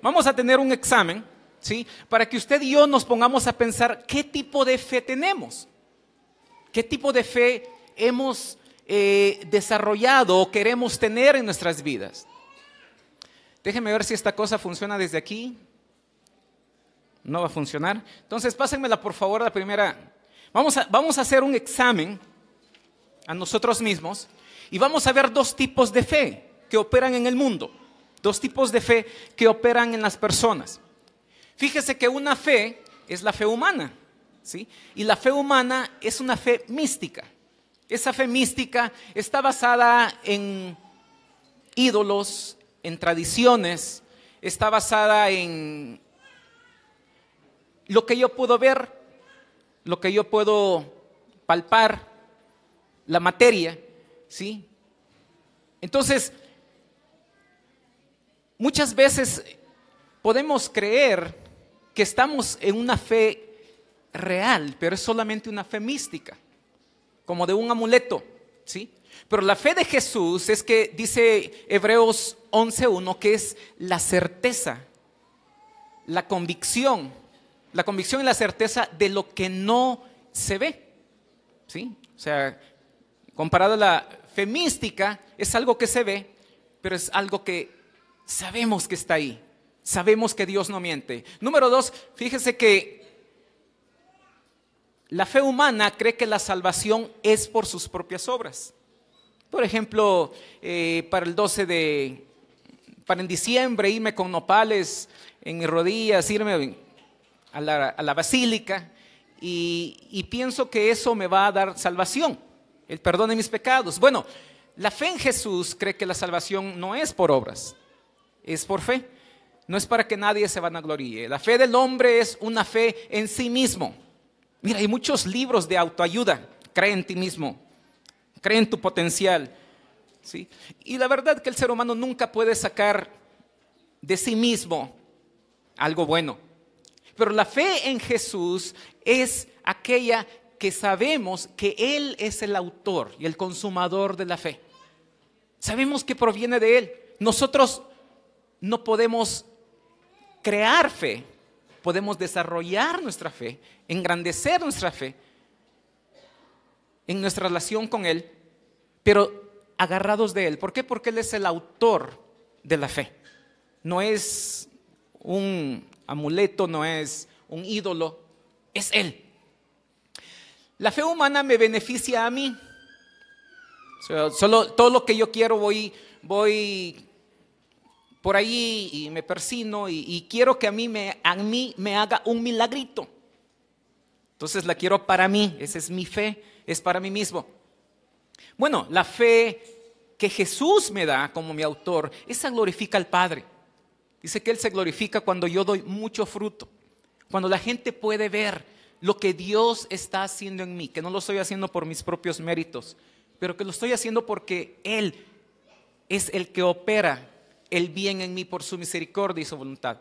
vamos a tener un examen, ¿sí? Para que usted y yo nos pongamos a pensar qué tipo de fe tenemos, qué tipo de fe hemos desarrollado o queremos tener en nuestras vidas. Déjenme ver si esta cosa funciona desde aquí. No va a funcionar. Entonces, pásenmela por favor la primera. Vamos a hacer un examen a nosotros mismos y vamos a ver dos tipos de fe que operan en el mundo. Dos tipos de fe que operan en las personas. Fíjese que una fe es la fe humana, ¿sí? Y la fe humana es una fe mística. Esa fe mística está basada en ídolos, en tradiciones, está basada en lo que yo puedo ver, lo que yo puedo palpar, la materia, ¿sí? Entonces, muchas veces podemos creer que estamos en una fe real, pero es solamente una fe mística, como de un amuleto, ¿sí? Pero la fe de Jesús es que dice Hebreos 11:1 que es la certeza, la convicción y la certeza de lo que no se ve, ¿sí? O sea, comparado a la fe mística, es algo que se ve, pero es algo que sabemos que está ahí. Sabemos que Dios no miente. Número 2, fíjese que la fe humana cree que la salvación es por sus propias obras. Por ejemplo, para en diciembre irme con nopales en mis rodillas, irme a la basílica y pienso que eso me va a dar salvación, el perdón de mis pecados. Bueno, la fe en Jesús cree que la salvación no es por obras, es por fe. No es para que nadie se vanagloríe. La fe del hombre es una fe en sí mismo. Mira, hay muchos libros de autoayuda. Cree en ti mismo, cree en tu potencial, ¿sí? Y la verdad que el ser humano nunca puede sacar de sí mismo algo bueno. Pero la fe en Jesús es aquella que sabemos que Él es el autor y el consumador de la fe. Sabemos que proviene de Él. Nosotros no podemos crear fe, podemos desarrollar nuestra fe, engrandecer nuestra fe en nuestra relación con Él, pero agarrados de Él. ¿Por qué? Porque Él es el autor de la fe. No es un amuleto, no es un ídolo, es Él. La fe humana me beneficia a mí. O sea, solo todo lo que yo quiero voy por ahí y me persino y quiero que a mí me haga un milagrito. Entonces la quiero para mí, esa es mi fe, es para mí mismo. Bueno, la fe que Jesús me da como mi autor, esa glorifica al Padre. Dice que Él se glorifica cuando yo doy mucho fruto, cuando la gente puede ver lo que Dios está haciendo en mí, que no lo estoy haciendo por mis propios méritos, pero que lo estoy haciendo porque Él es el que opera el bien en mí por su misericordia y su voluntad.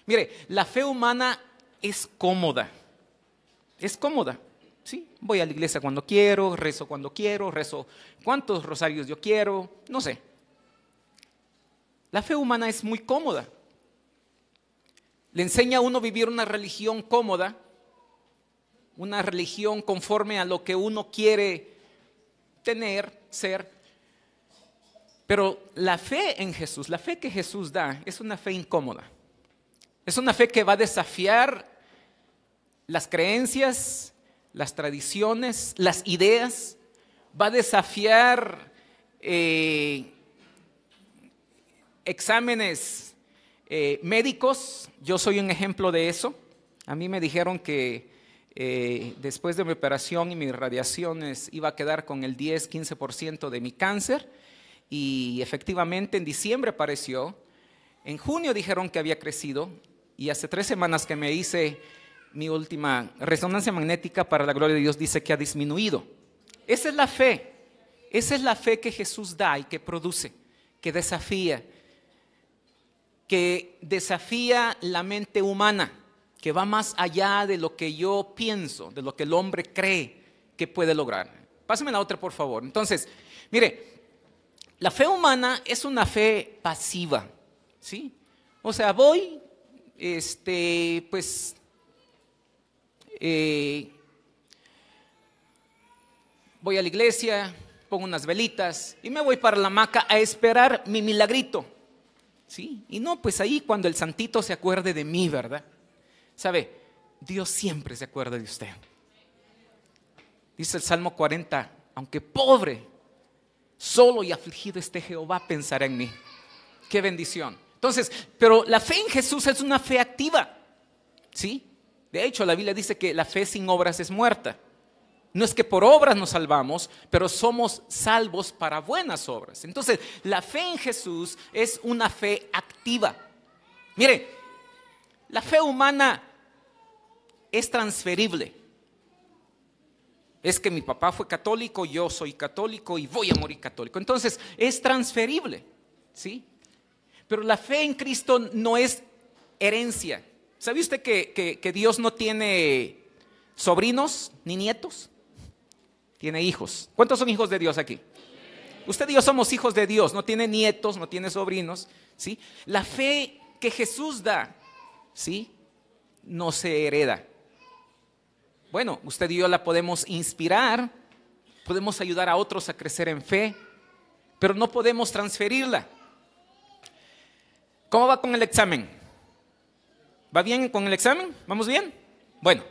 Mire, la fe humana es cómoda, ¿sí? Voy a la iglesia cuando quiero, rezo cuántos rosarios yo quiero, no sé. La fe humana es muy cómoda. Le enseña a uno a vivir una religión cómoda, una religión conforme a lo que uno quiere tener, ser. Pero la fe en Jesús, la fe que Jesús da, es una fe incómoda. Es una fe que va a desafiar las creencias, las tradiciones, las ideas. Va a desafiar exámenes médicos. Yo soy un ejemplo de eso. A mí me dijeron que después de mi operación y mis radiaciones iba a quedar con el 10-15% de mi cáncer. Y efectivamente en diciembre apareció, en junio dijeron que había crecido y hace 3 semanas que me hice mi última resonancia magnética, para la gloria de Dios, dice que ha disminuido. Esa es la fe que Jesús da y que produce, que desafía la mente humana, que va más allá de lo que yo pienso, de lo que el hombre cree que puede lograr. Pásame la otra, por favor. Entonces, mire, la fe humana es una fe pasiva, ¿sí? O sea, voy, pues, voy a la iglesia, pongo unas velitas y me voy para la hamaca a esperar mi milagrito. ¿Sí? Y no, pues ahí cuando el santito se acuerde de mí, ¿verdad? ¿Sabe? Dios siempre se acuerda de usted. Dice el Salmo 40, aunque pobre, solo y afligido esté Jehová, pensará en mí. ¡Qué bendición! Entonces, pero la fe en Jesús es una fe activa. ¿Sí? De hecho, la Biblia dice que la fe sin obras es muerta. No es que por obras nos salvamos, pero somos salvos para buenas obras. Entonces, la fe en Jesús es una fe activa. Mire, la fe humana es transferible. Es que mi papá fue católico, yo soy católico y voy a morir católico. Entonces, es transferible, ¿sí? Pero la fe en Cristo no es herencia. ¿Sabe usted que Dios no tiene sobrinos ni nietos? Tiene hijos. ¿Cuántos son hijos de Dios aquí? Usted y yo somos hijos de Dios, no tiene nietos, no tiene sobrinos, ¿sí? La fe que Jesús da, ¿sí? No se hereda. Bueno, usted y yo la podemos inspirar, podemos ayudar a otros a crecer en fe, pero no podemos transferirla. ¿Cómo va con el examen? ¿Va bien con el examen? ¿Vamos bien? Bueno,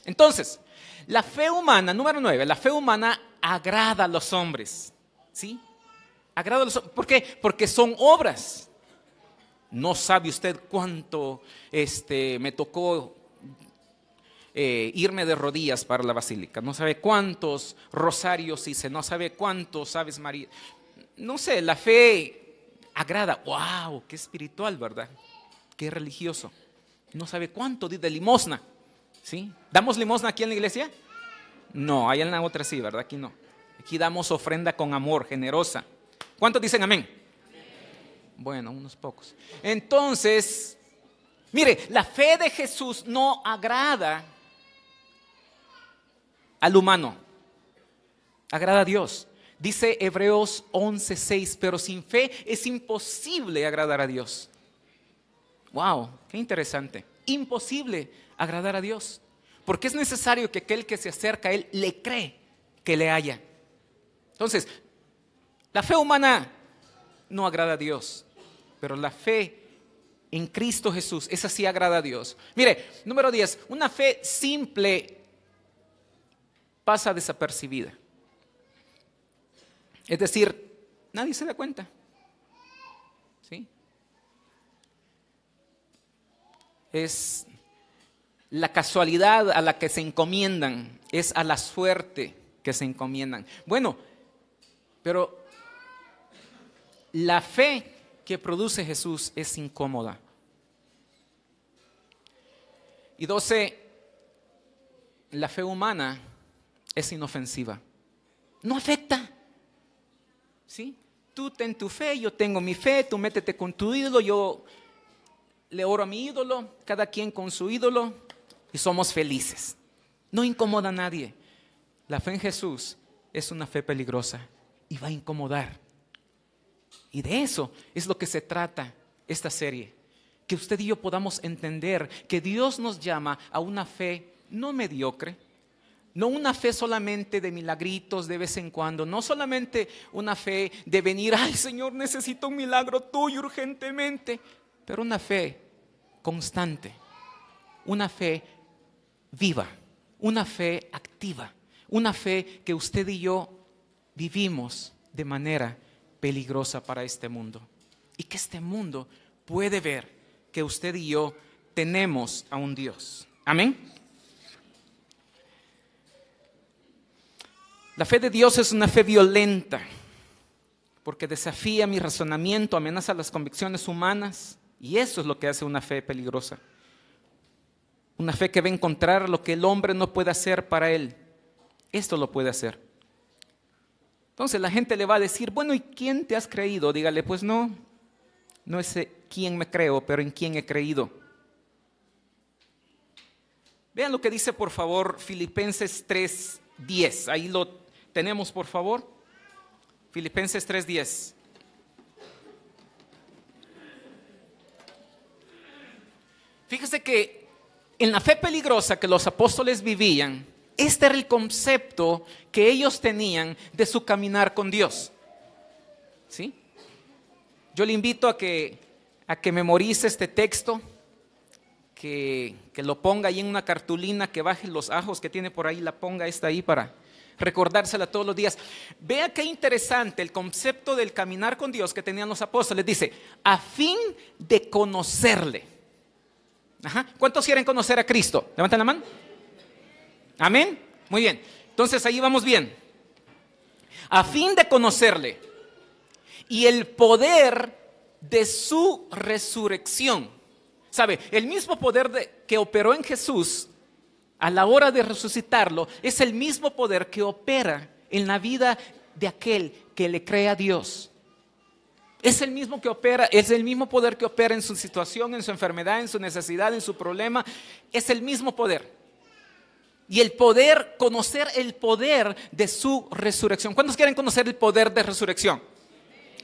entonces, la fe humana, número 9, la fe humana agrada a los hombres, ¿sí? Agrada a los hombres. ¿Por qué? Porque son obras. No sabe usted cuánto me tocó irme de rodillas para la basílica. No sabe cuántos rosarios hice, no sabe cuántos Aves María. No sé, la fe agrada. ¡Wow! ¡Qué espiritual!, ¿verdad? ¡Qué religioso! No sabe cuánto di de limosna. ¿Sí? ¿Damos limosna aquí en la iglesia? No, allá en la otra sí, ¿verdad? Aquí no. Aquí damos ofrenda con amor, generosa. ¿Cuántos dicen amén? Bueno, unos pocos. Entonces, mire, la fe de Jesús no agrada al humano, agrada a Dios. Dice Hebreos 11:6, pero sin fe es imposible agradar a Dios. Wow, qué interesante. Imposible agradar a Dios, porque es necesario que aquel que se acerca a Él le cree que le haya. Entonces, la fe humana no agrada a Dios, pero la fe en Cristo Jesús, esa sí agrada a Dios. Mire, número 10, una fe simple pasa desapercibida. Es decir, nadie se da cuenta. ¿Sí? Es la casualidad a la que se encomiendan, es a la suerte que se encomiendan. Bueno, pero la fe que produce Jesús es incómoda. Y 12, la fe humana es inofensiva. No afecta. ¿Sí? Tú ten tu fe, yo tengo mi fe, tú métete con tu ídolo, yo le oro a mi ídolo, cada quien con su ídolo y somos felices. No incomoda a nadie. La fe en Jesús es una fe peligrosa y va a incomodar. Y de eso es lo que se trata esta serie. Que usted y yo podamos entender que Dios nos llama a una fe no mediocre, no una fe solamente de milagritos de vez en cuando, no solamente una fe de venir, ay Señor, necesito un milagro tuyo urgentemente, pero una fe constante, una fe viva, una fe activa, una fe que usted y yo vivimos de manera peligrosa para este mundo y que este mundo puede ver que usted y yo tenemos a un Dios. Amén. La fe de Dios es una fe violenta porque desafía mi razonamiento, amenaza las convicciones humanas y eso es lo que hace una fe peligrosa. Una fe que va a encontrar lo que el hombre no puede hacer para él. Esto lo puede hacer. Entonces la gente le va a decir, bueno, ¿y quién te has creído? Dígale, pues no es quién me creo, pero en quién he creído. Vean lo que dice por favor Filipenses 3:10. Ahí lo tenemos por favor. Filipenses 3:10. Fíjese que en la fe peligrosa que los apóstoles vivían, este era el concepto que ellos tenían de su caminar con Dios. ¿Sí? Yo le invito a que memorice este texto, que lo ponga ahí en una cartulina, que baje los ajos que tiene por ahí, la ponga esta ahí para recordársela todos los días. Vea qué interesante el concepto del caminar con Dios que tenían los apóstoles. Dice, a fin de conocerle. Ajá. ¿Cuántos quieren conocer a Cristo? Levanten la mano. Amén. Muy bien. Entonces ahí vamos bien. A fin de conocerle y el poder de su resurrección. ¿Sabe? El mismo poder que operó en Jesús a la hora de resucitarlo es el mismo poder que opera en la vida de aquel que le cree a Dios. Es el mismo que opera, es el mismo poder que opera en su situación, en su enfermedad, en su necesidad, en su problema. Es el mismo poder. Y el poder, conocer el poder de su resurrección. ¿Cuántos quieren conocer el poder de resurrección?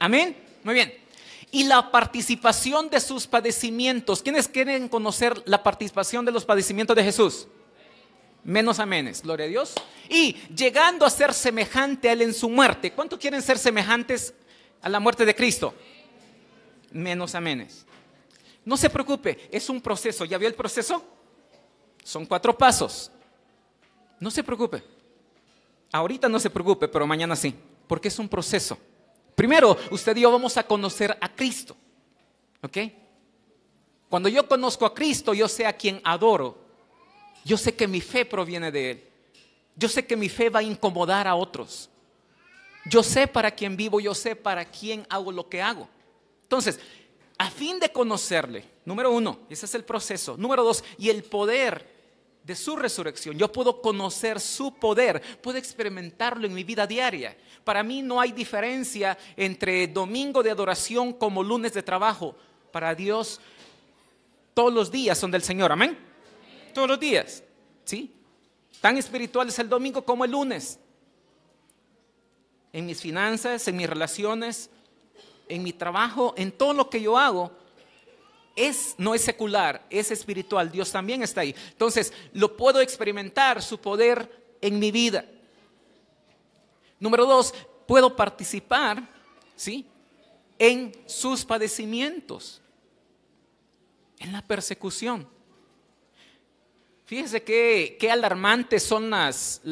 Amén. Muy bien. Y la participación de sus padecimientos. ¿Quiénes quieren conocer la participación de los padecimientos de Jesús? Menos amenes, gloria a Dios. Y llegando a ser semejante a Él en su muerte. ¿Cuántos quieren ser semejantes a la muerte de Cristo? Menos amenes. No se preocupe, es un proceso. ¿Ya vio el proceso? Son 4 pasos. No se preocupe. Ahorita no se preocupe, pero mañana sí, porque es un proceso. Primero, usted y yo vamos a conocer a Cristo. ¿Ok? Cuando yo conozco a Cristo, yo sé a quien adoro. Yo sé que mi fe proviene de Él. Yo sé que mi fe va a incomodar a otros. Yo sé para quién vivo, yo sé para quién hago lo que hago. Entonces, a fin de conocerle, número 1, ese es el proceso. Número 2, y el poder de su resurrección. Yo puedo conocer su poder, puedo experimentarlo en mi vida diaria. Para mí no hay diferencia entre domingo de adoración como lunes de trabajo. Para Dios, todos los días son del Señor, amén. Todos los días, ¿sí? Tan espiritual es el domingo como el lunes. En mis finanzas, en mis relaciones, en mi trabajo, en todo lo que yo hago, no es secular, es espiritual. Dios también está ahí. Entonces, lo puedo experimentar, su poder en mi vida. Número 2, puedo participar, ¿sí?, en sus padecimientos, en la persecución. Fíjese qué alarmantes son las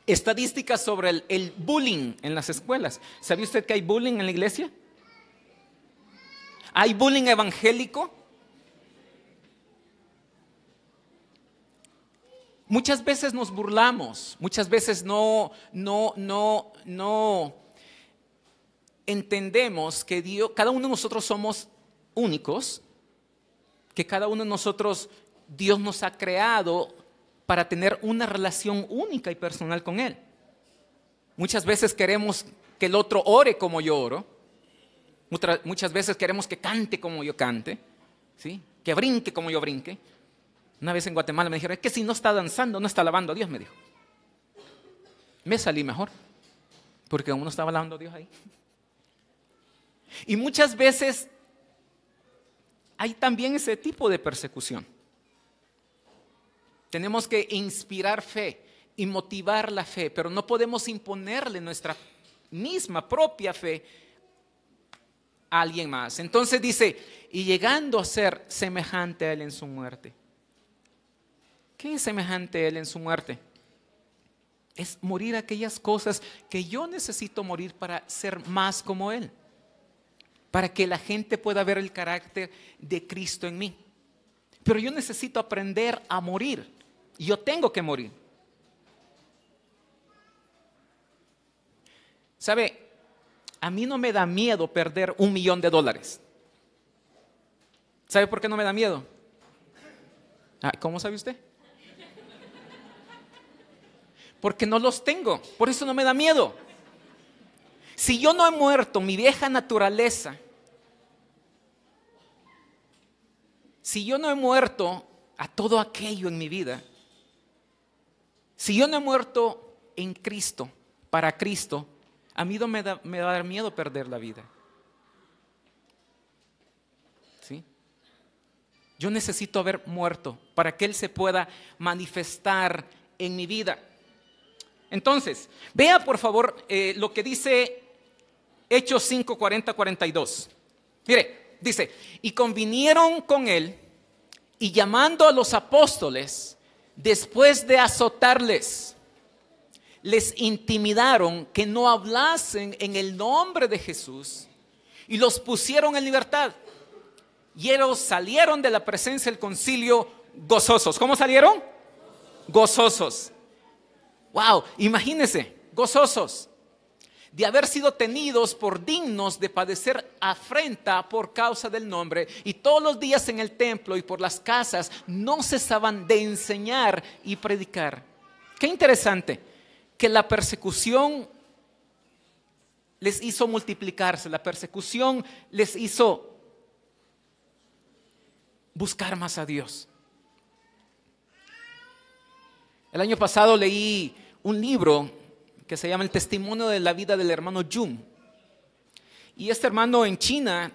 estadísticas sobre el bullying en las escuelas. ¿Sabe usted que hay bullying en la iglesia? ¿Hay bullying evangélico? Muchas veces nos burlamos, muchas veces no entendemos que Dios, cada uno de nosotros somos únicos, que cada uno de nosotros Dios nos ha creado para tener una relación única y personal con Él. Muchas veces queremos que el otro ore como yo oro. Muchas veces queremos que cante como yo cante, ¿sí?, que brinque como yo brinque. Una vez en Guatemala me dijeron, es que si no está danzando, no está alabando a Dios, me dijo. Me salí mejor, porque uno estaba alabando a Dios ahí. Y muchas veces hay también ese tipo de persecución. Tenemos que inspirar fe y motivar la fe, pero no podemos imponerle nuestra misma propia fe a alguien más. Entonces dice, y llegando a ser semejante a Él en su muerte. ¿Qué es semejante a Él en su muerte? Es morir aquellas cosas que yo necesito morir para ser más como Él, para que la gente pueda ver el carácter de Cristo en mí. Pero yo necesito aprender a morir. Y yo tengo que morir. ¿Sabe? A mí no me da miedo perder $1,000,000. ¿Sabe por qué no me da miedo? ¿Cómo sabe usted? Porque no los tengo. Por eso no me da miedo. Si yo no he muerto mi vieja naturaleza, si yo no he muerto a todo aquello en mi vida, si yo no he muerto en Cristo, para Cristo, a mí no me va a dar miedo perder la vida. Yo necesito haber muerto para que Él se pueda manifestar en mi vida. Entonces, vea por favor lo que dice Hechos 5, 40, 42. Mire, dice, y convinieron con Él, y llamando a los apóstoles, después de azotarles, les intimidaron que no hablasen en el nombre de Jesús, y los pusieron en libertad. Y ellos salieron de la presencia del concilio gozosos. ¿Cómo salieron? Gozosos. Wow, imagínense, gozosos de haber sido tenidos por dignos de padecer afrenta por causa del nombre. Y todos los días en el templo y por las casas no cesaban de enseñar y predicar. Qué interesante que la persecución les hizo multiplicarse, la persecución les hizo buscar más a Dios. El año pasado leí un libro que se llama El testimonio de la vida del hermano Jung. Y este hermano en China,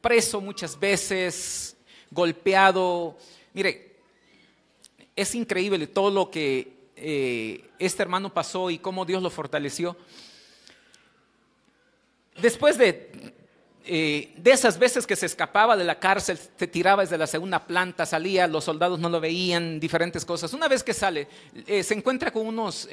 preso muchas veces, golpeado. Mire, es increíble todo lo que este hermano pasó y cómo Dios lo fortaleció. Después de esas veces que se escapaba de la cárcel, se tiraba desde la segunda planta, salía, los soldados no lo veían, diferentes cosas. Una vez que sale, se encuentra con unos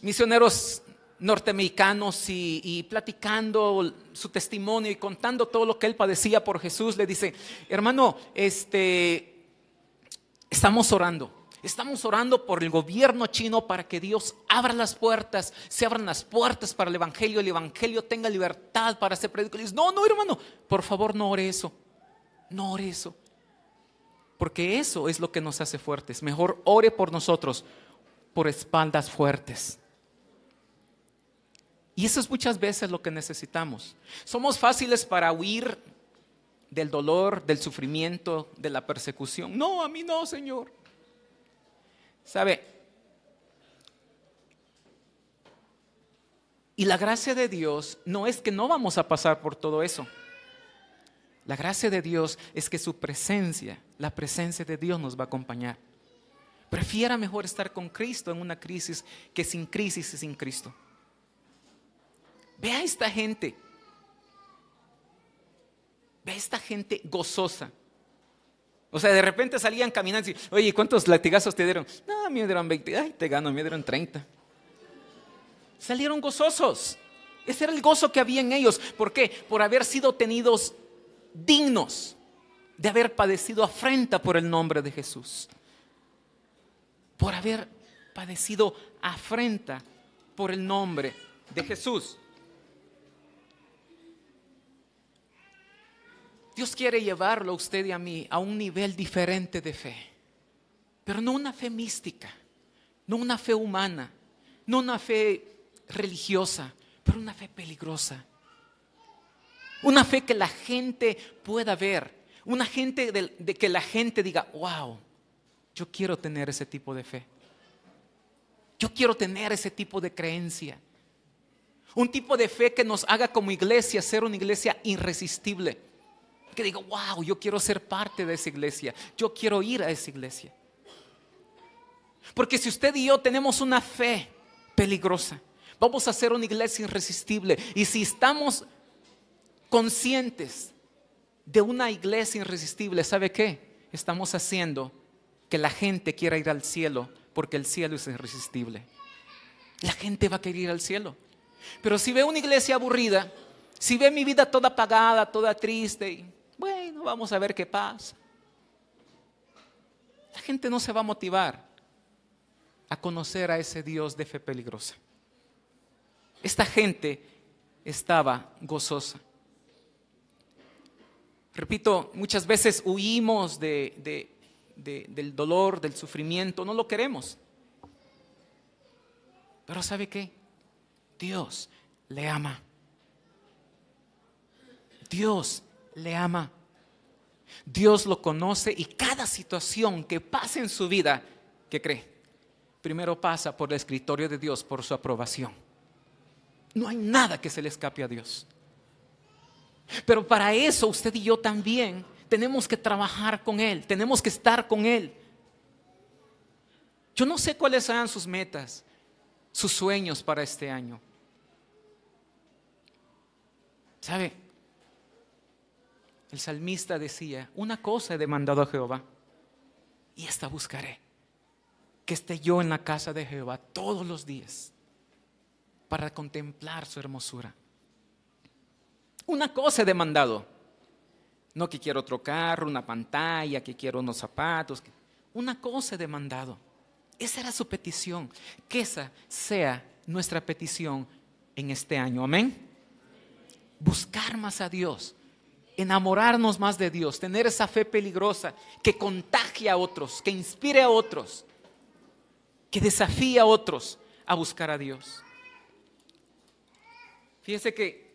misioneros norteamericanos y platicando su testimonio y contando todo lo que él padecía por Jesús. Le dice, hermano, estamos orando por el gobierno chino para que Dios abra las puertas, se abran las puertas para el evangelio tenga libertad para ser predicado. Y dice, no hermano, por favor no ore eso, porque eso es lo que nos hace fuertes. Mejor ore por nosotros, por espaldas fuertes. Y eso es muchas veces lo que necesitamos. Somos fáciles para huir del dolor, del sufrimiento, de la persecución. No, a mí no, Señor. ¿Sabe? Y la gracia de Dios no es que no vamos a pasar por todo eso. La gracia de Dios es que su presencia, la presencia de Dios nos va a acompañar. Prefiera mejor estar con Cristo en una crisis que sin crisis y sin Cristo. Vea a esta gente. Vea a esta gente gozosa. O sea, de repente salían caminando y, oye, ¿cuántos latigazos te dieron? No, a mí me dieron 20. Ay, te gano, a mí me dieron 30. Salieron gozosos. Ese era el gozo que había en ellos. ¿Por qué? Por haber sido tenidos dignos de haber padecido afrenta por el nombre de Jesús. Por haber padecido afrenta por el nombre de Jesús. Dios quiere llevarlo a usted y a mí a un nivel diferente de fe, pero no una fe mística, no una fe humana, no una fe religiosa, pero una fe peligrosa. Una fe que la gente pueda ver, una gente de que la gente diga, wow, yo quiero tener ese tipo de fe. Yo quiero tener ese tipo de creencia. Un tipo de fe que nos haga como iglesia ser una iglesia irresistible. Que diga, wow, yo quiero ser parte de esa iglesia. Yo quiero ir a esa iglesia. Porque si usted y yo tenemos una fe peligrosa, vamos a ser una iglesia irresistible. Y si estamos conscientes de una iglesia irresistible, ¿sabe qué? Estamos haciendo que la gente quiera ir al cielo, porque el cielo es irresistible. La gente va a querer ir al cielo. Pero si ve una iglesia aburrida, si ve mi vida toda apagada, toda triste, bueno, vamos a ver qué pasa. La gente no se va a motivar a conocer a ese Dios de fe peligrosa. Esta gente estaba gozosa. Repito, muchas veces huimos del dolor, del sufrimiento, no lo queremos. Pero ¿sabe qué? Dios le ama. Dios le ama. Dios lo conoce y cada situación que pase en su vida, ¿qué cree? Primero pasa por el escritorio de Dios, por su aprobación. No hay nada que se le escape a Dios. Pero para eso usted y yo también tenemos que trabajar con Él, tenemos que estar con Él. Yo no sé cuáles sean sus metas, sus sueños para este año. ¿Sabe? El salmista decía, una cosa he demandado a Jehová y esta buscaré, que esté yo en la casa de Jehová todos los días para contemplar su hermosura. Una cosa he demandado, no que quiero otro carro, una pantalla, que quiero unos zapatos. Una cosa he demandado. Esa era su petición. Que esa sea nuestra petición en este año. Amén. Buscar más a Dios, enamorarnos más de Dios, tener esa fe peligrosa que contagie a otros, que inspire a otros, que desafíe a otros a buscar a Dios. Fíjese que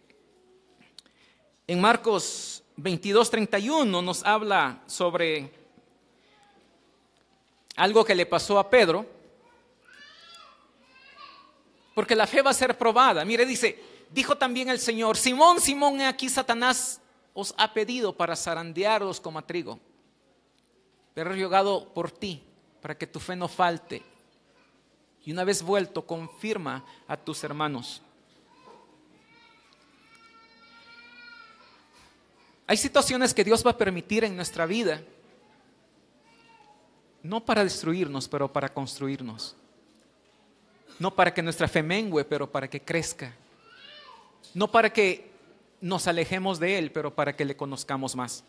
en Marcos 22:31 nos habla sobre algo que le pasó a Pedro, porque la fe va a ser probada. Mire, dice, dijo también el Señor, Simón, Simón, he aquí Satanás os ha pedido para zarandearos como a trigo, pero he rogado por ti, para que tu fe no falte, y una vez vuelto, confirma a tus hermanos. Hay situaciones que Dios va a permitir en nuestra vida, no para destruirnos, pero para construirnos. No para que nuestra fe mengue, pero para que crezca. No para que nos alejemos de Él, pero para que le conozcamos más.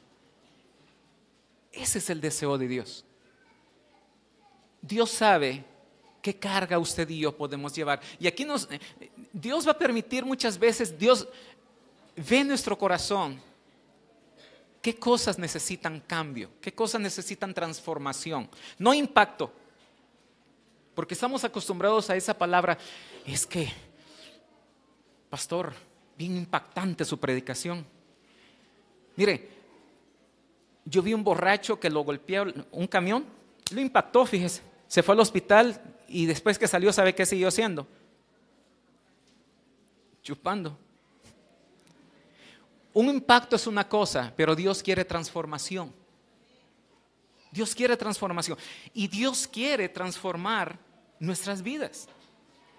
Ese es el deseo de Dios. Dios sabe qué carga usted y yo podemos llevar. Y aquí Dios va a permitir muchas veces, Dios ve nuestro corazón. ¿Qué cosas necesitan cambio? ¿Qué cosas necesitan transformación? No impacto. Porque estamos acostumbrados a esa palabra. Es que, pastor, bien impactante su predicación. Mire, yo vi un borracho que lo golpeó un camión. Lo impactó, fíjese. Se fue al hospital y después que salió, ¿sabe qué siguió haciendo? Chupando. Un impacto es una cosa, pero Dios quiere transformación. Dios quiere transformación. Y Dios quiere transformar nuestras vidas.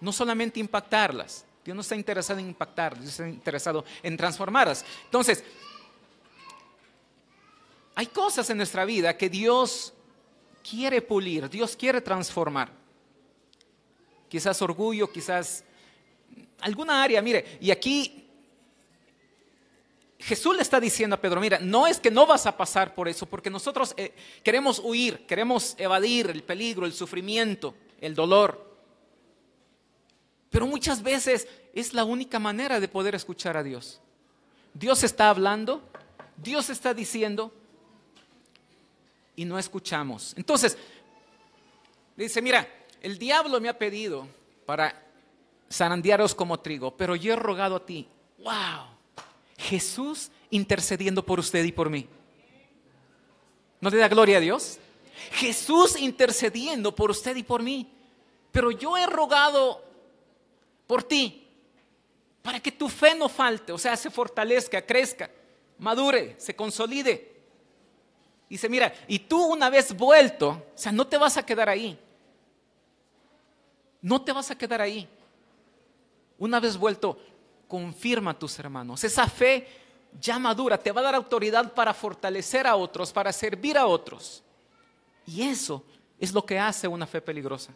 No solamente impactarlas. Dios no está interesado en impactar, Dios está interesado en transformarlas. Entonces, hay cosas en nuestra vida que Dios quiere pulir, Dios quiere transformar. Quizás orgullo, quizás alguna área. Mire, y aquí Jesús le está diciendo a Pedro, mira, no es que no vas a pasar por eso, porque nosotros queremos huir, queremos evadir el peligro, el sufrimiento, el dolor. Pero muchas veces es la única manera de poder escuchar a Dios. Dios está hablando, Dios está diciendo y no escuchamos. Entonces, le dice, mira, el diablo me ha pedido para zarandearos como trigo, pero yo he rogado a ti. ¡Wow! Jesús intercediendo por usted y por mí. ¿No le da gloria a Dios? Jesús intercediendo por usted y por mí. Pero yo he rogado por ti para que tu fe no falte, o sea, se fortalezca, crezca, madure, se consolide. Dice, mira, y tú una vez vuelto, o sea, no te vas a quedar ahí. No te vas a quedar ahí. Una vez vuelto, confirma a tus hermanos. Esa fe ya madura te va a dar autoridad para fortalecer a otros, para servir a otros. Y eso es lo que hace una fe peligrosa.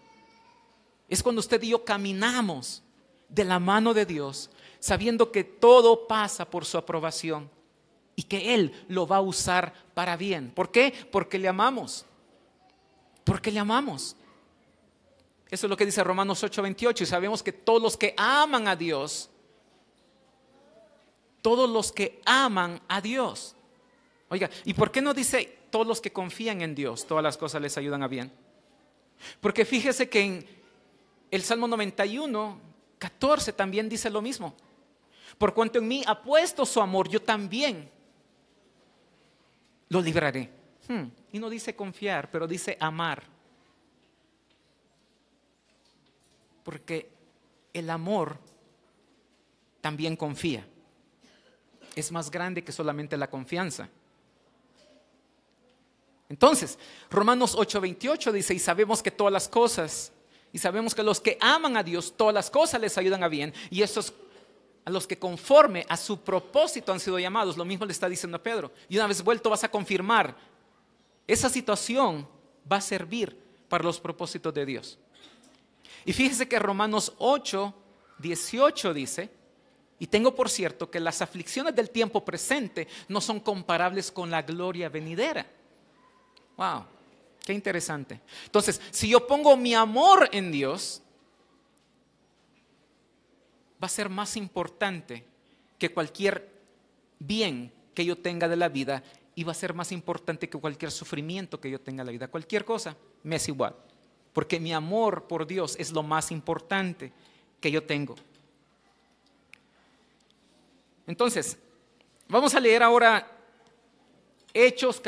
Es cuando usted y yo caminamos de la mano de Dios, sabiendo que todo pasa por su aprobación y que Él lo va a usar para bien. ¿Por qué? Porque le amamos. Porque le amamos. Eso es lo que dice Romanos 8:28, y sabemos que todos los que aman a Dios, todos los que aman a Dios. Oiga, ¿y por qué no dice todos los que confían en Dios, todas las cosas les ayudan a bien? Porque fíjese que en el Salmo 91:14 también dice lo mismo. Por cuanto en mí ha puesto su amor, yo también lo libraré. Y no dice confiar, pero dice amar. Porque el amor también confía. es más grande que solamente la confianza. Entonces, Romanos 8:28 dice, y sabemos que todas las cosas, y sabemos que los que aman a Dios, todas las cosas les ayudan a bien, y estos a los que conforme a su propósito han sido llamados. Lo mismo le está diciendo a Pedro. Y una vez vuelto vas a confirmar, esa situación va a servir para los propósitos de Dios. Y fíjese que Romanos 8:18 dice, y tengo por cierto que las aflicciones del tiempo presente no son comparables con la gloria venidera. Wow, qué interesante. Entonces, si yo pongo mi amor en Dios, va a ser más importante que cualquier bien que yo tenga de la vida, y va a ser más importante que cualquier sufrimiento que yo tenga en la vida. Cualquier cosa me es igual, porque mi amor por Dios es lo más importante que yo tengo. Entonces, vamos a leer ahora Hechos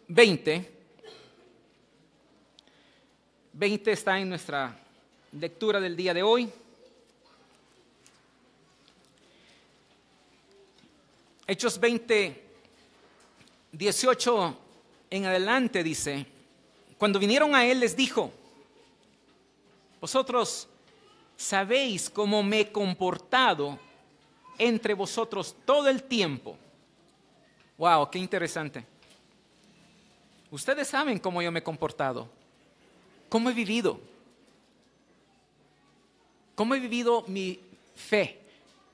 20. 20 está en nuestra lectura del día de hoy. Hechos 20:18 en adelante dice, cuando vinieron a él les dijo, vosotros sabéis cómo me he comportado entre vosotros todo el tiempo. Wow, qué interesante. Ustedes saben cómo yo me he comportado, cómo he vivido mi fe,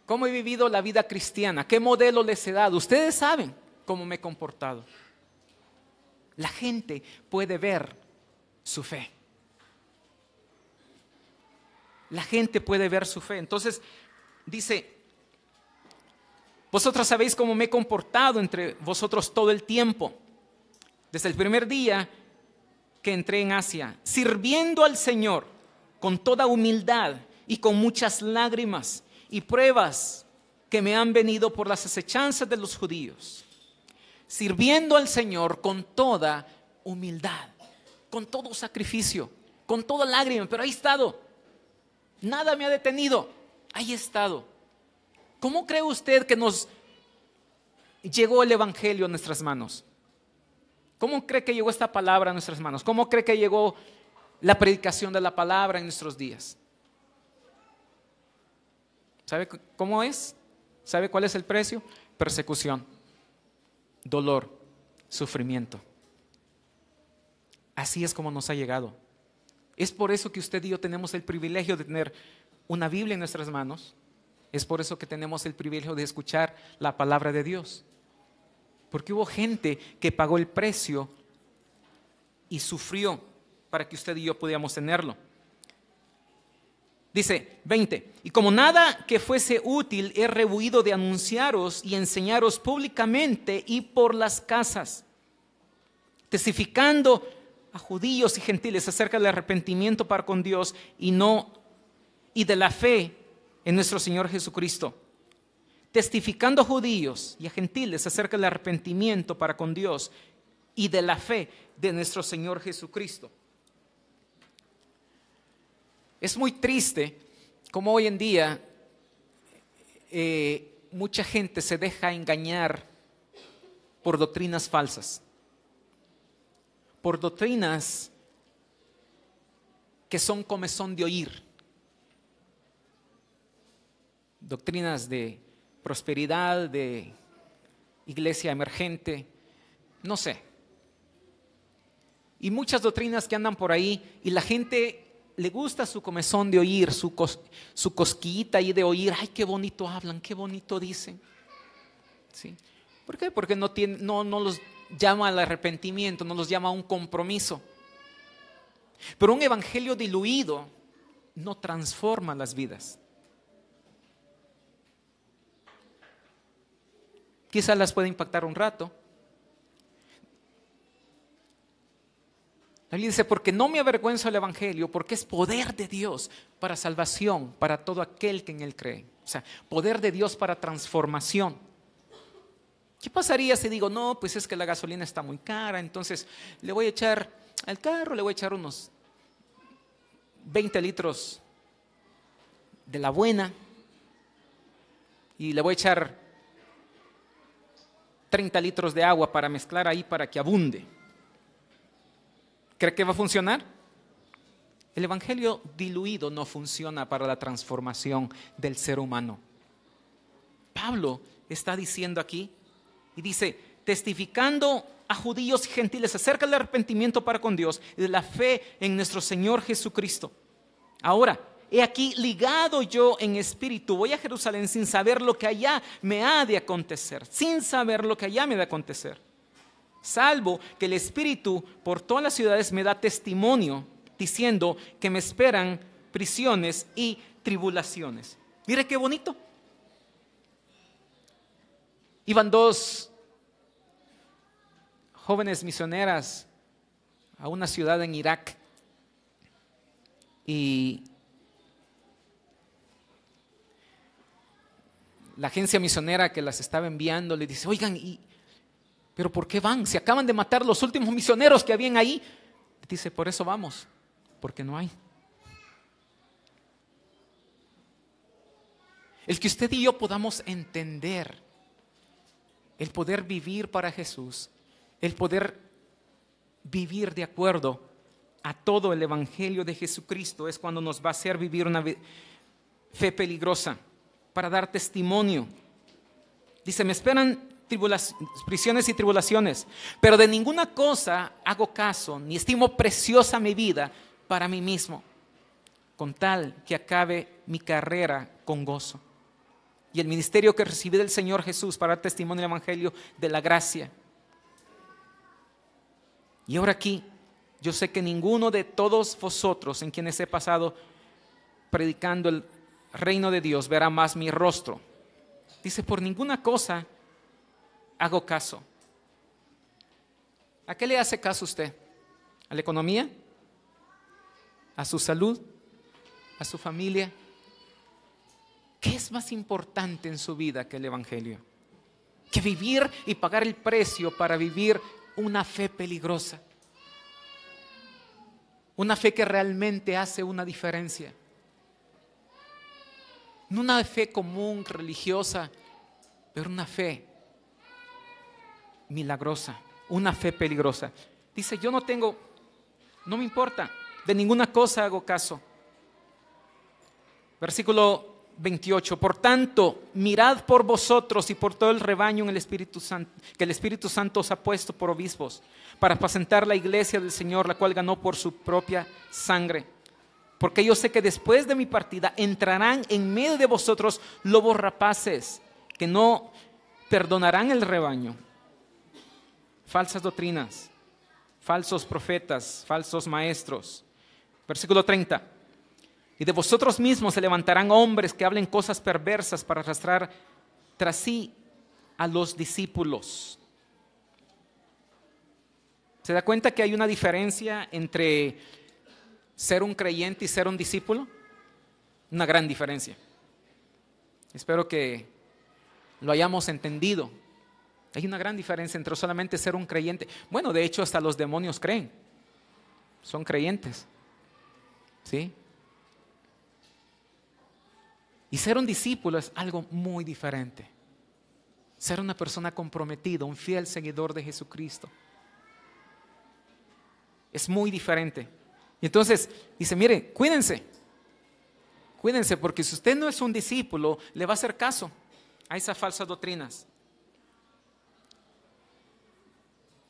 cómo he vivido la vida cristiana, qué modelo les he dado. Ustedes saben cómo me he comportado. La gente puede ver su fe. La gente puede ver su fe. Entonces dice, vosotros sabéis cómo me he comportado entre vosotros todo el tiempo, desde el primer día que entré en Asia, sirviendo al Señor con toda humildad y con muchas lágrimas y pruebas que me han venido por las acechanzas de los judíos, sirviendo al Señor con toda humildad, con todo sacrificio, con toda lágrima, pero ahí he estado, nada me ha detenido, ahí he estado. ¿Cómo cree usted que nos llegó el Evangelio a nuestras manos? ¿Cómo cree que llegó esta palabra a nuestras manos? ¿Cómo cree que llegó la predicación de la palabra en nuestros días? ¿Sabe cómo es? ¿Sabe cuál es el precio? Persecución, dolor, sufrimiento. Así es como nos ha llegado. Es por eso que usted y yo tenemos el privilegio de tener una Biblia en nuestras manos. Es por eso que tenemos el privilegio de escuchar la palabra de Dios. Porque hubo gente que pagó el precio y sufrió para que usted y yo pudiéramos tenerlo. Dice 20, y como nada que fuese útil he rehuido de anunciaros y enseñaros públicamente y por las casas, testificando a judíos y gentiles acerca del arrepentimiento para con Dios y de la fe en nuestro Señor Jesucristo. Testificando a judíos y a gentiles acerca del arrepentimiento para con Dios y de la fe de nuestro Señor Jesucristo. Es muy triste como hoy en día mucha gente se deja engañar por doctrinas falsas, por doctrinas que son comezón de oír, doctrinas de prosperidad, de iglesia emergente, no sé. Y muchas doctrinas que andan por ahí y la gente le gusta su comezón de oír, su cosquillita ahí de oír. Ay, qué bonito hablan, qué bonito dicen. ¿Sí? ¿Por qué? Porque no los llama al arrepentimiento, no los llama a un compromiso. Pero un evangelio diluido no transforma las vidas. Quizás las puede impactar un rato. La Biblia dice, porque no me avergüenzo del evangelio, porque es poder de Dios para salvación, para todo aquel que en él cree. O sea, poder de Dios para transformación. ¿Qué pasaría si digo, no, pues es que la gasolina está muy cara, entonces le voy a echar al carro, le voy a echar unos 20 litros de la buena, y le voy a echar 30 litros de agua para mezclar ahí para que abunde. ¿Cree que va a funcionar? El evangelio diluido no funciona para la transformación del ser humano. Pablo está diciendo aquí y dice, testificando a judíos y gentiles acerca del arrepentimiento para con Dios y de la fe en nuestro Señor Jesucristo. Ahora, he aquí ligado yo en espíritu, voy a Jerusalén sin saber lo que allá me ha de acontecer, sin saber lo que allá me ha de acontecer, salvo que el Espíritu por todas las ciudades me da testimonio, diciendo que me esperan prisiones y tribulaciones. Mire qué bonito. Iban dos jóvenes misioneras a una ciudad en Irak y la agencia misionera que las estaba enviando le dice, oigan, ¿pero por qué van? Se acaban de matar los últimos misioneros que habían ahí. Dice, por eso vamos, porque no hay. El que usted y yo podamos entender, el poder vivir para Jesús, el poder vivir de acuerdo a todo el evangelio de Jesucristo es cuando nos va a hacer vivir una fe peligrosa, para dar testimonio. Dice, me esperan prisiones y tribulaciones, pero de ninguna cosa hago caso, ni estimo preciosa mi vida para mí mismo, con tal que acabe mi carrera con gozo y el ministerio que recibí del Señor Jesús para dar testimonio del evangelio de la gracia. Y ahora aquí, yo sé que ninguno de todos vosotros en quienes he pasado predicando el reino de Dios verá más mi rostro. Dice, por ninguna cosa hago caso. ¿A qué le hace caso usted? ¿A la economía? ¿A su salud? ¿A su familia? ¿Qué es más importante en su vida que el evangelio? Que vivir y pagar el precio para vivir una fe peligrosa. Una fe que realmente hace una diferencia. No una fe común, religiosa, pero una fe milagrosa, una fe peligrosa. Dice, yo no me importa, de ninguna cosa hago caso. Versículo 28, por tanto, mirad por vosotros y por todo el rebaño en el Espíritu Santo, que el Espíritu Santo os ha puesto por obispos, para apacentar la iglesia del Señor, la cual ganó por su propia sangre. Porque yo sé que después de mi partida entrarán en medio de vosotros lobos rapaces, que no perdonarán el rebaño. Falsas doctrinas, falsos profetas, falsos maestros. Versículo 30. Y de vosotros mismos se levantarán hombres que hablen cosas perversas para arrastrar tras sí a los discípulos. ¿Se da cuenta que hay una diferencia entre ser un creyente y ser un discípulo? Una gran diferencia. Espero que lo hayamos entendido. Hay una gran diferencia entre solamente ser un creyente. Bueno, de hecho hasta los demonios creen. Son creyentes. ¿Sí? Y ser un discípulo es algo muy diferente. Ser una persona comprometida, un fiel seguidor de Jesucristo. Es muy diferente. Y entonces dice, mire, cuídense porque si usted no es un discípulo, le va a hacer caso a esas falsas doctrinas.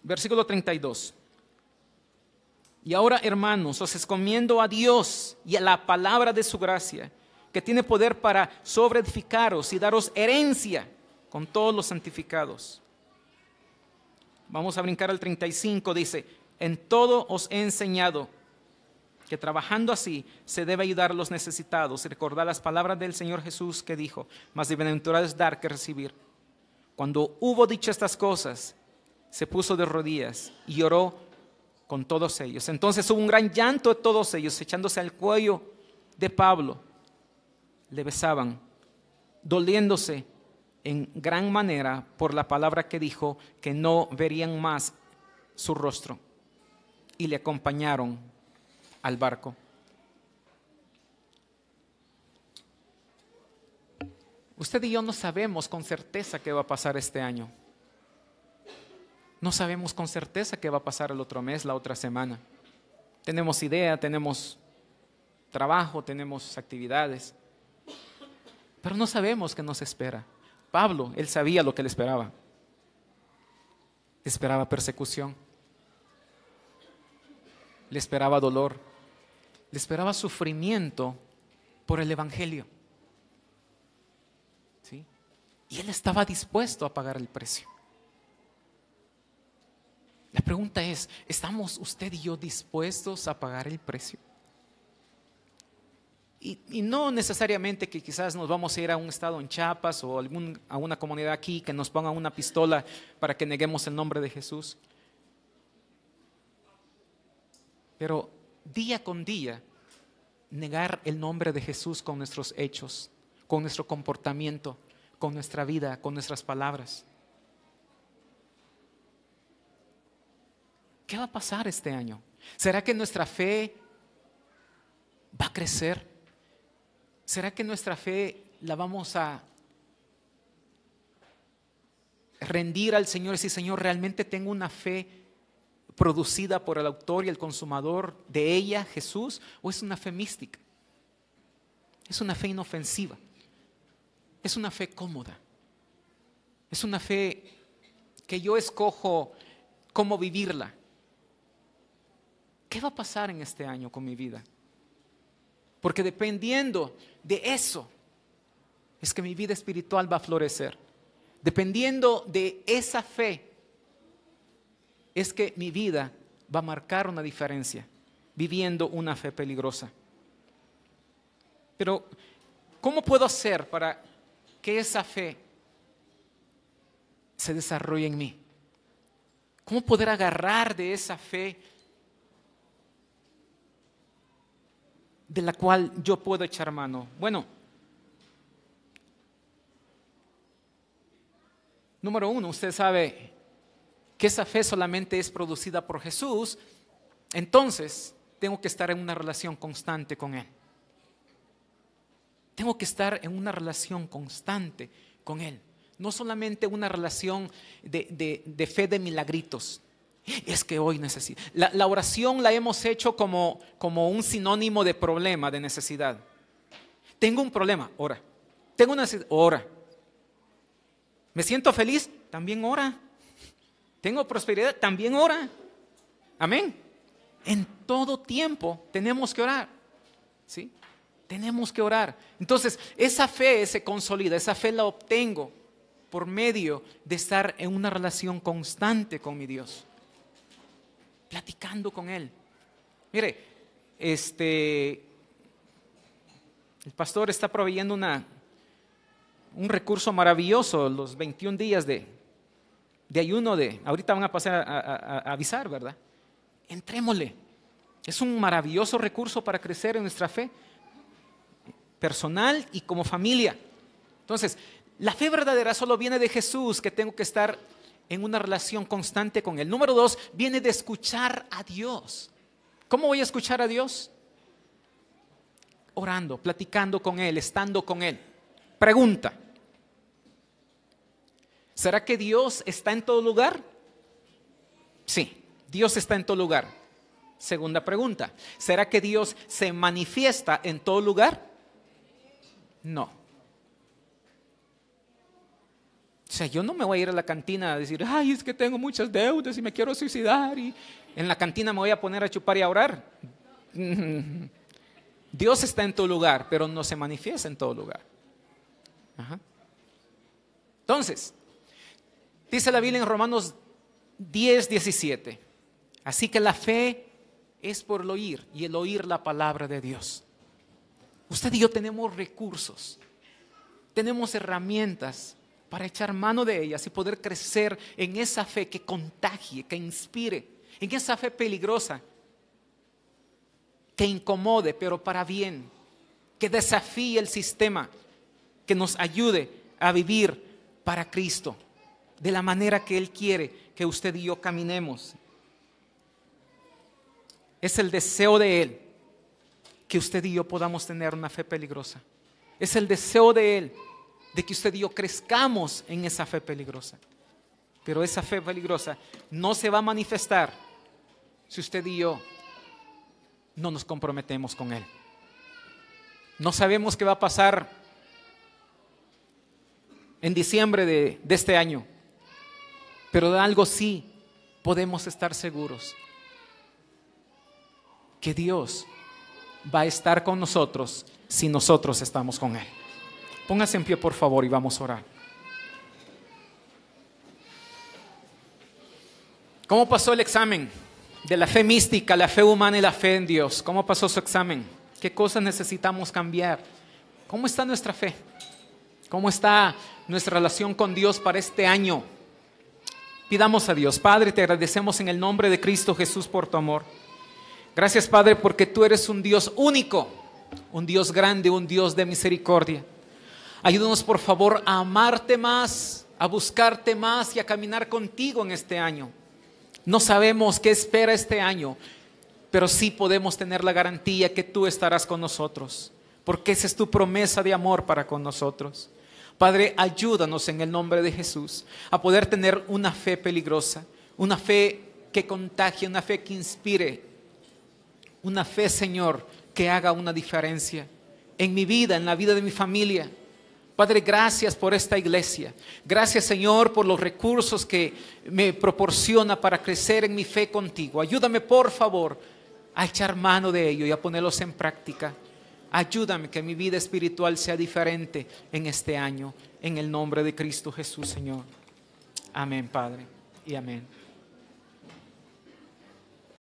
Versículo 32. Y ahora, hermanos, os encomiendo a Dios y a la palabra de su gracia, que tiene poder para sobreedificaros y daros herencia con todos los santificados. Vamos a brincar al 35, dice, en todo os he enseñado que trabajando así se debe ayudar a los necesitados y recordar las palabras del Señor Jesús que dijo, más bienaventurado es dar que recibir. Cuando hubo dicho estas cosas, se puso de rodillas y oró con todos ellos. Entonces hubo un gran llanto de todos ellos, echándose al cuello de Pablo. Le besaban, doliéndose en gran manera por la palabra que dijo, que no verían más su rostro. Y le acompañaron al barco. Usted y yo no sabemos con certeza qué va a pasar este año. No sabemos con certeza qué va a pasar el otro mes, la otra semana. Tenemos idea, tenemos trabajo, tenemos actividades, pero no sabemos qué nos espera. Pablo, él sabía lo que le esperaba. Le esperaba persecución, le esperaba dolor, le esperaba sufrimiento por el evangelio. ¿Sí? Y él estaba dispuesto a pagar el precio. La pregunta es, ¿estamos usted y yo dispuestos a pagar el precio? Y no necesariamente que quizás nos vamos a ir a un estado en Chiapas o a una comunidad aquí que nos pongan una pistola para que neguemos el nombre de Jesús. Pero día con día, negar el nombre de Jesús con nuestros hechos, con nuestro comportamiento, con nuestra vida, con nuestras palabras. ¿Qué va a pasar este año? ¿Será que nuestra fe va a crecer? ¿Será que nuestra fe la vamos a rendir al Señor y decir, Señor, realmente tengo una fe producida por el autor y el consumador de ella, Jesús? ¿O es una fe mística? Es una fe inofensiva. Es una fe cómoda. Es una fe que yo escojo cómo vivirla. ¿Qué va a pasar en este año con mi vida? Porque dependiendo de eso, es que mi vida espiritual va a florecer. Dependiendo de esa fe, es que mi vida va a marcar una diferencia, viviendo una fe peligrosa. Pero, ¿cómo puedo hacer para que esa fe se desarrolle en mí? ¿Cómo poder agarrar de esa fe de la cual yo puedo echar mano? Bueno, número uno, usted sabe que esa fe solamente es producida por Jesús, entonces tengo que estar en una relación constante con Él. Tengo que estar en una relación constante con Él. No solamente una relación de fe de milagritos. Es que hoy necesito. La oración la hemos hecho como un sinónimo de problema, de necesidad. Tengo un problema, ora. Tengo una necesidad, ora. ¿Me siento feliz? También ora. ¿Tengo prosperidad? También ora. Amén. En todo tiempo tenemos que orar. ¿Sí? Tenemos que orar. Entonces, esa fe se consolida, esa fe la obtengo por medio de estar en una relación constante con mi Dios. Platicando con Él. Mire, el pastor está proveyendo un recurso maravilloso, los 21 días de ayuno ahorita van a pasar a avisar, ¿verdad? Entrémosle. Es un maravilloso recurso para crecer en nuestra fe, personal y como familia. Entonces, la fe verdadera solo viene de Jesús, que tengo que estar en una relación constante con Él. Número 2, viene de escuchar a Dios. ¿Cómo voy a escuchar a Dios? Orando, platicando con Él, estando con Él. Pregunta: ¿será que Dios está en todo lugar? Sí, Dios está en todo lugar. Segunda pregunta: ¿será que Dios se manifiesta en todo lugar? No. O sea, yo no me voy a ir a la cantina a decir, ay, es que tengo muchas deudas y me quiero suicidar, y en la cantina me voy a poner a chupar y a orar. Dios está en todo lugar, pero no se manifiesta en todo lugar. Ajá. Entonces, dice la Biblia en Romanos 10:17, así que la fe es por el oír, y el oír la palabra de Dios. Usted y yo tenemos recursos, tenemos herramientas para echar mano de ellas y poder crecer en esa fe que contagie, que inspire, en esa fe peligrosa, que incomode, pero para bien, que desafíe el sistema, que nos ayude a vivir para Cristo, de la manera que Él quiere que usted y yo caminemos. Es el deseo de Él que usted y yo podamos tener una fe peligrosa. Es el deseo de Él de que usted y yo crezcamos en esa fe peligrosa. Pero esa fe peligrosa no se va a manifestar si usted y yo no nos comprometemos con Él. No sabemos qué va a pasar en diciembre de este año, pero de algo sí podemos estar seguros: que Dios va a estar con nosotros si nosotros estamos con Él. Póngase en pie, por favor, y vamos a orar. ¿Cómo pasó el examen de la fe mística, la fe humana y la fe en Dios? ¿Cómo pasó su examen? ¿Qué cosas necesitamos cambiar? ¿Cómo está nuestra fe? ¿Cómo está nuestra relación con Dios para este año? Pidamos a Dios. Padre, te agradecemos en el nombre de Cristo Jesús por tu amor. Gracias, Padre, porque tú eres un Dios único, un Dios grande, un Dios de misericordia. Ayúdanos, por favor, a amarte más, a buscarte más y a caminar contigo en este año. No sabemos qué espera este año, pero sí podemos tener la garantía que tú estarás con nosotros, porque esa es tu promesa de amor para con nosotros. Padre, ayúdanos en el nombre de Jesús a poder tener una fe peligrosa, una fe que contagie, una fe que inspire, una fe, Señor, que haga una diferencia en mi vida, en la vida de mi familia. Padre, gracias por esta iglesia. Gracias, Señor, por los recursos que me proporciona para crecer en mi fe contigo. Ayúdame, por favor, a echar mano de ello y a ponerlos en práctica. Ayúdame que mi vida espiritual sea diferente en este año. En el nombre de Cristo Jesús, Señor. Amén, Padre, y amén.